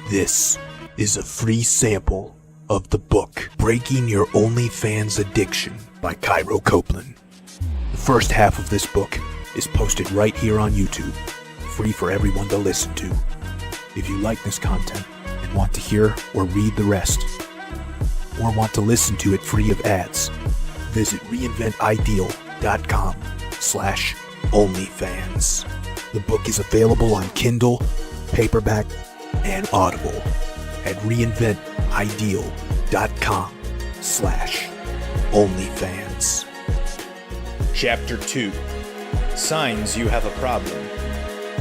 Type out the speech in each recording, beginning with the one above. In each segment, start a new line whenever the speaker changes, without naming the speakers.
This is a free sample of the book Breaking Your OnlyFans Addiction by Cairo Copeland. The first half of this book is posted right here on YouTube, free for everyone to listen to. If you like this content and want to hear or read the rest, or want to listen to it free of ads, visit reinventideal.com/OnlyFans. The book is available on Kindle, paperback, and Audible at reinventideal.com/OnlyFans.
Chapter 2. Signs You Have a Problem.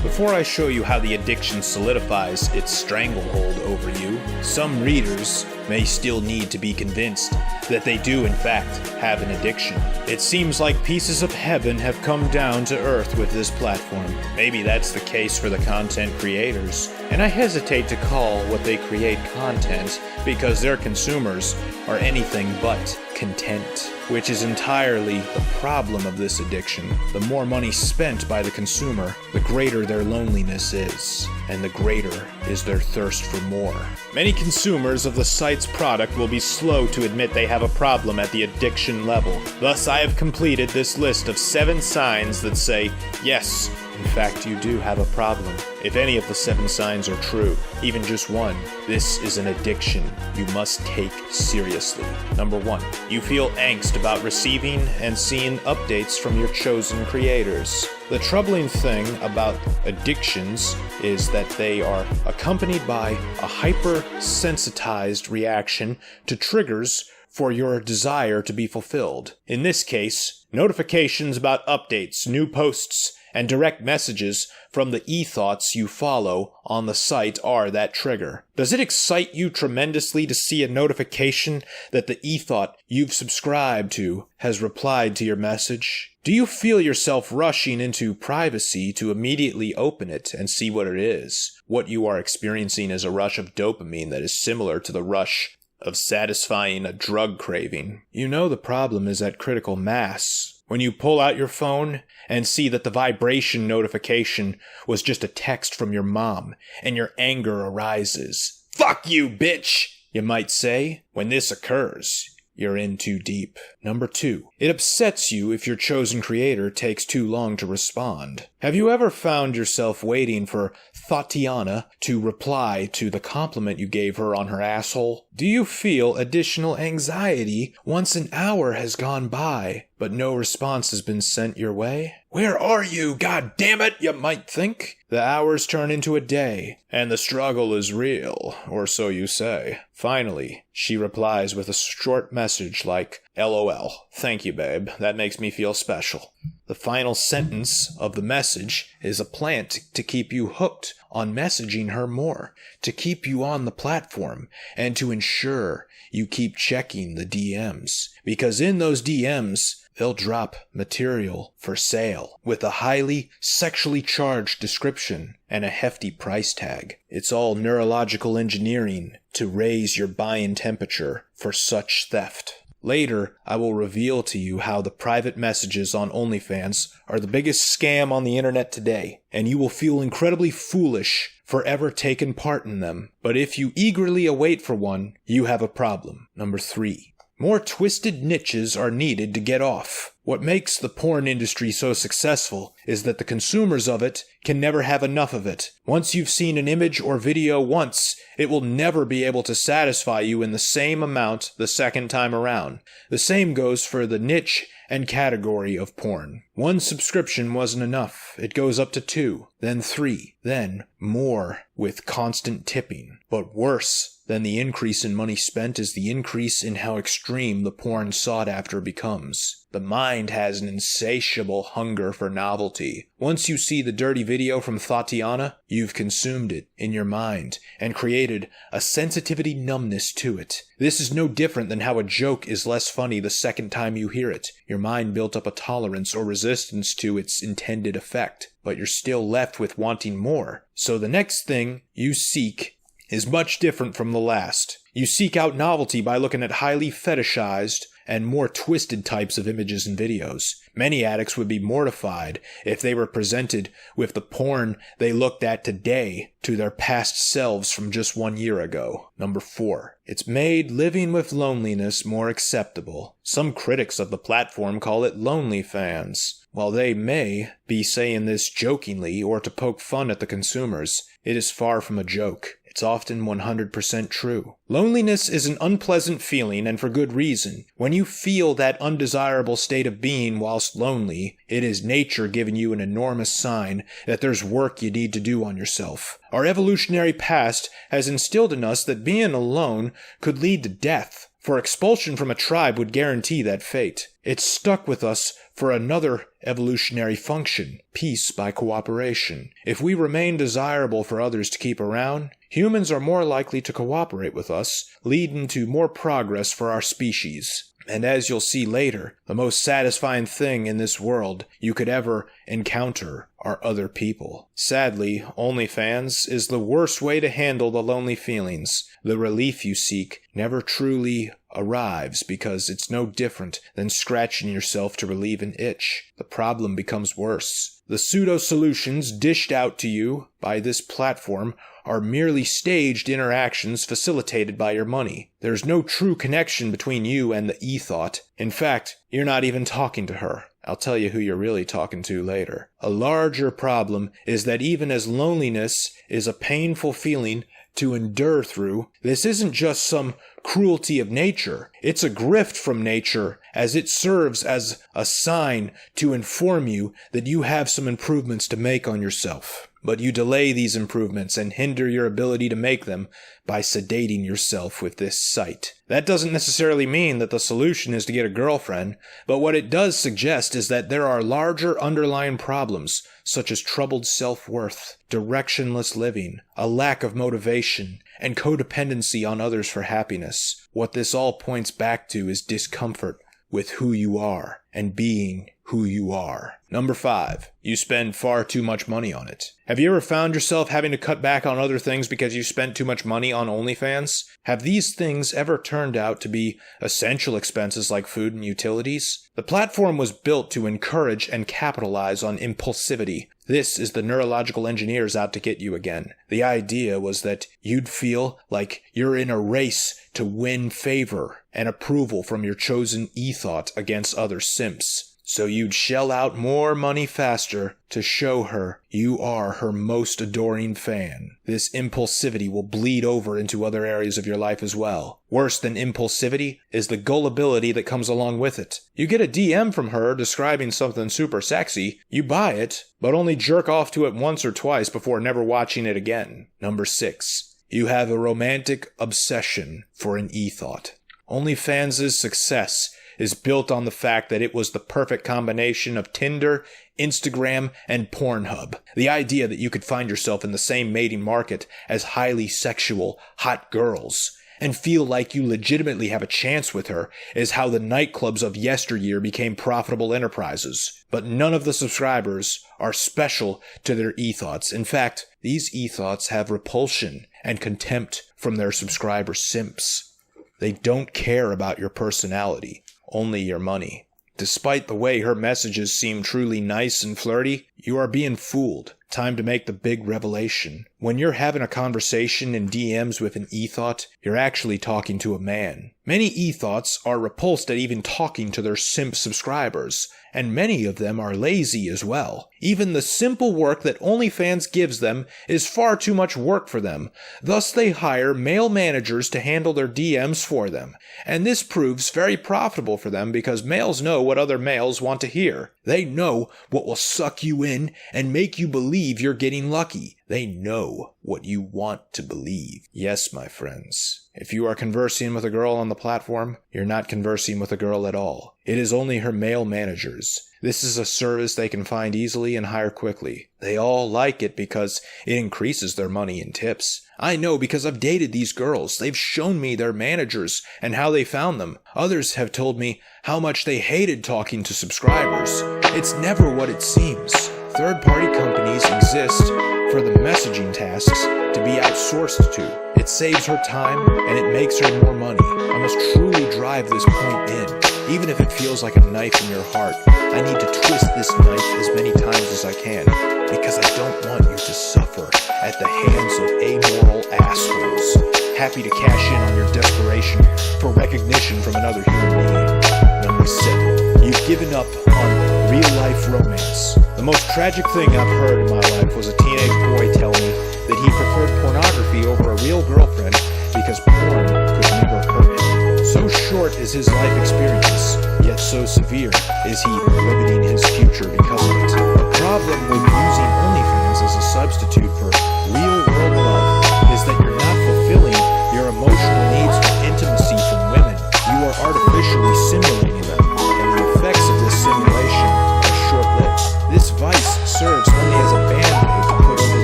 Before I show you how the addiction solidifies its stranglehold over you, some readers may still need to be convinced that they do in fact have an addiction. It seems like pieces of heaven have come down to earth with this platform. Maybe that's the case for the content creators, and I hesitate to call what they create content because their consumers are anything but content, which is entirely the problem of this addiction. The more money spent by the consumer, the greater their loneliness is, and the greater is their thirst for more. Many consumers of the site's product will be slow to admit they have a problem at the addiction level. Thus, I have completed this list of 7 signs that say, yes, in fact, you do have a problem. If any of the 7 signs are true, even just one, this is an addiction you must take seriously. Number 1, you feel angst about receiving and seeing updates from your chosen creators. The troubling thing about addictions is that they are accompanied by a hypersensitized reaction to triggers for your desire to be fulfilled. In this case, notifications about updates, new posts, and direct messages from the e-thoughts you follow on the site are that trigger. Does it excite you tremendously to see a notification that the e-thought you've subscribed to has replied to your message? Do you feel yourself rushing into privacy to immediately open it and see what it is? What you are experiencing is a rush of dopamine that is similar to the rush of satisfying a drug craving. You know the problem is at critical mass when you pull out your phone and see that the vibration notification was just a text from your mom, and your anger arises. Fuck you, bitch, you might say. When this occurs, you're in too deep. Number 2, it upsets you if your chosen creator takes too long to respond. Have you ever found yourself waiting for Tatiana to reply to the compliment you gave her on her asshole? Do you feel additional anxiety once an hour has gone by, but no response has been sent your way? Where are you, god damn it, you might think? The hours turn into a day, and the struggle is real, or so you say. Finally, she replies with a short message like, LOL, thank you, babe, that makes me feel special. The final sentence of the message is a plant to keep you hooked on messaging her more, to keep you on the platform, and to ensure you keep checking the DMs. Because in those DMs, they'll drop material for sale with a highly sexually charged description and a hefty price tag. It's all neurological engineering to raise your buying temperature for such theft. Later, I will reveal to you how the private messages on OnlyFans are the biggest scam on the internet today, and you will feel incredibly foolish for ever taking part in them. But if you eagerly await for one, you have a problem. Number 3. More twisted niches are needed to get off. What makes the porn industry so successful is that the consumers of it can never have enough of it. Once you've seen an image or video once, it will never be able to satisfy you in the same amount the second time around. The same goes for the niche and category of porn. 1 subscription wasn't enough. It goes up to 2, then 3, then more with constant tipping. But worse than the increase in money spent is the increase in how extreme the porn sought after becomes. The mind has an insatiable hunger for novelty. Once you see the dirty video from Tatiana, you've consumed it in your mind and created a sensitivity numbness to it. This is no different than how a joke is less funny the second time you hear it. Your mind built up a tolerance or resistance to its intended effect, but you're still left with wanting more. So the next thing you seek is much different from the last. You seek out novelty by looking at highly fetishized and more twisted types of images and videos. Many addicts would be mortified if they were presented with the porn they looked at today to their past selves from just 1 year ago. Number 4. It's made living with loneliness more acceptable. Some critics of the platform call it OnlyFans. While they may be saying this jokingly or to poke fun at the consumers, it is far from a joke. It's often 100% true. Loneliness is an unpleasant feeling, and for good reason. When you feel that undesirable state of being whilst lonely, it is nature giving you an enormous sign that there's work you need to do on yourself. Our evolutionary past has instilled in us that being alone could lead to death, for expulsion from a tribe would guarantee that fate. It's stuck with us for another evolutionary function, peace by cooperation. If we remain desirable for others to keep around, humans are more likely to cooperate with us, leading to more progress for our species. And as you'll see later, the most satisfying thing in this world you could ever encounter are other people. Sadly, OnlyFans is the worst way to handle the lonely feelings. The relief you seek never truly arrives because it's no different than scratching yourself to relieve an itch. The problem becomes worse. The pseudo-solutions dished out to you by this platform are merely staged interactions facilitated by your money. There's no true connection between you and the e-thought. In fact, you're not even talking to her. I'll tell you who you're really talking to later. A larger problem is that even as loneliness is a painful feeling to endure through, this isn't just some cruelty of nature. It's a grift from nature, as it serves as a sign to inform you that you have some improvements to make on yourself. But you delay these improvements and hinder your ability to make them by sedating yourself with this sight. That doesn't necessarily mean that the solution is to get a girlfriend, but what it does suggest is that there are larger underlying problems, such as troubled self-worth, directionless living, a lack of motivation, and codependency on others for happiness. What this all points back to is discomfort with who you are and being who you are. Number 5. You spend far too much money on it. Have you ever found yourself having to cut back on other things because you spent too much money on OnlyFans? Have these things ever turned out to be essential expenses like food and utilities? The platform was built to encourage and capitalize on impulsivity. This is the neurological engineers out to get you again. The idea was that you'd feel like you're in a race to win favor and approval from your chosen e-thought against other simps. So you'd shell out more money faster to show her you are her most adoring fan. This impulsivity will bleed over into other areas of your life as well. Worse than impulsivity is the gullibility that comes along with it. You get a DM from her describing something super sexy, you buy it, but only jerk off to it once or twice before never watching it again. Number 6. You have a romantic obsession for an e-thought. OnlyFans' success is built on the fact that it was the perfect combination of Tinder, Instagram, and Pornhub. The idea that you could find yourself in the same mating market as highly sexual, hot girls, and feel like you legitimately have a chance with her is how the nightclubs of yesteryear became profitable enterprises. But none of the subscribers are special to their e-thoughts. In fact, these e-thoughts have repulsion and contempt from their subscriber simps. They don't care about your personality, only your money. Despite the way her messages seem truly nice and flirty, you are being fooled. Time to make the big revelation. When you're having a conversation in DMs with an e-thought, you're actually talking to a man. Many e-thoughts are repulsed at even talking to their simp subscribers, and many of them are lazy as well. Even the simple work that OnlyFans gives them is far too much work for them. Thus they hire male managers to handle their DMs for them. And this proves very profitable for them because males know what other males want to hear. They know what will suck you in and make you believe you're getting lucky. They know what you want to believe. Yes, my friends. If you are conversing with a girl on the platform, you're not conversing with a girl at all. It is only her male managers. This is a service they can find easily and hire quickly. They all like it because it increases their money in tips. I know because I've dated these girls. They've shown me their managers and how they found them. Others have told me how much they hated talking to subscribers. It's never what it seems. Third-party companies exist for the messaging tasks to be outsourced to. It saves her time and it makes her more money. I must truly drive this point in. Even if it feels like a knife in your heart, I need to twist this knife as many times as I can, because I don't want you to suffer at the hands of amoral assholes, happy to cash in on your desperation for recognition from another human being. Number 7, you've given up on real-life romance. The most tragic thing I've heard in my life was a teenage boy tell me that he preferred pornography over a real girlfriend because porn could never hurt him. So short is his life experience, yet so severe is he limiting his future because of it. The problem with using OnlyFans as a substitute for real-world love is that you're not fulfilling your emotional needs for intimacy from women. You are artificially simulating them, and the effects of this simulation are short-lived. This vice serves only as a band-aid to put over the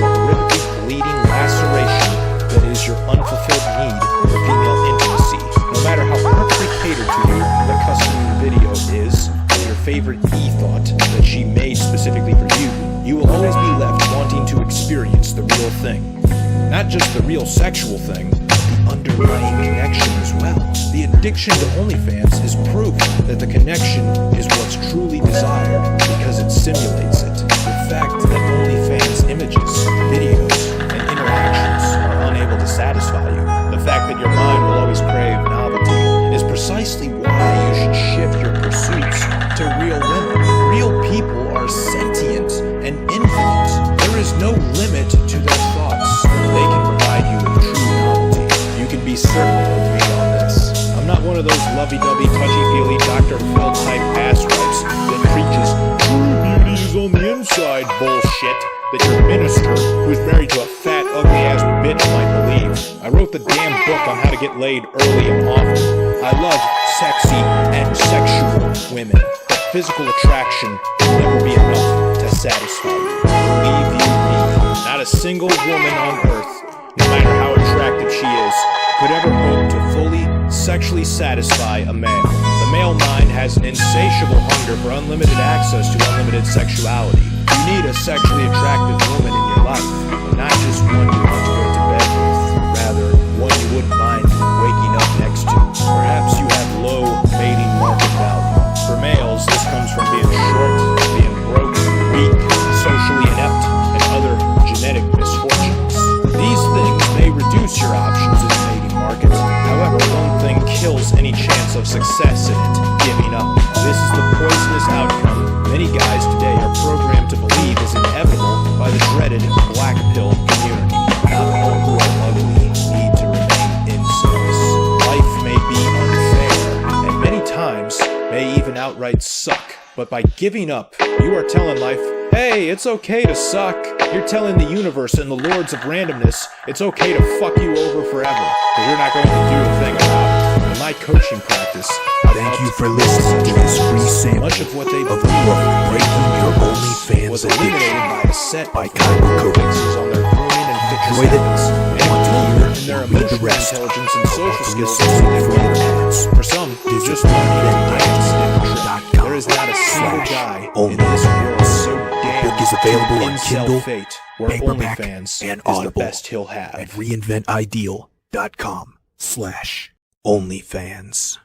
horrifically bleeding laceration that is your unfulfilled need for female intimacy. No matter how perfectly catered to you the custom video is, or your favorite e-thought that she made specifically for you, you will always be left wanting to experience the real thing. Not just the real sexual thing, but the underlying connection as well. The addiction to OnlyFans is proof that the connection is what's truly desired because it simulates it. The fact that OnlyFans images, videos, and interactions are unable to satisfy you, the fact that your mind will always crave novelty, is precisely why you should shift your pursuits to real women. Real people are sentient and infinite. There is no limit to their thoughts. They can provide you with true novelty. You can be certain of me on this. I'm not one of those lovey-dovey, touchy-feely Dr. Phil type ass wipes that preaches true beauty is on the inside bullshit that your minister, who's married to a fat, ugly-ass bitch, might believe. I wrote the damn book on how to get laid early and often. I love sexy and sexual women, but physical attraction will never be enough to satisfy you. Believe you me, not a single woman on earth, no matter how attractive she is, could ever hope to fully sexually satisfy a male. The male mind has an insatiable hunger for unlimited access to unlimited sexuality. You need a sexually attractive woman in your life, but not just one you want to go to bed with, rather one you wouldn't mind waking up next to. Perhaps you have low mating market value. For males, this comes from being short, being broke, weak, socially inept, and other genetic misfortunes. These things may reduce your options in the mating market. However, one thing kills any chance of success in it: giving up. This is the poisonous outcome many guys today are programmed to believe is inevitable by the dreaded black pill community. Not all who are ugly need to remain incels. Life may be unfair, and many times may even outright suck. But by giving up, you are telling life, hey, it's okay to suck. You're telling the universe and the lords of randomness it's okay to fuck you over forever, because you're not going to do a thing about it. In my coaching practice,
Thank you for listening to this free sample
much of what they
of the book Breaking Your OnlyFans
was eliminated
Addiction
by a set
by
of
Kyro
fixes on their grooming and fitness
Enjoy it.
habits. They
Want to
improve
hear
in their
and read the
emotional
rest.
intelligence and social skills
Listen
so they
for
can
ads.
For some,
Visit
just one needed dance different trick.
audiobookfree.com
There is not a single guy in
only.
this world so damn
book is available on
incel
Kindle,
fate where
paperback,
OnlyFans
and
is
Audible
the best he'll have.
at reinventideal.com/OnlyFans.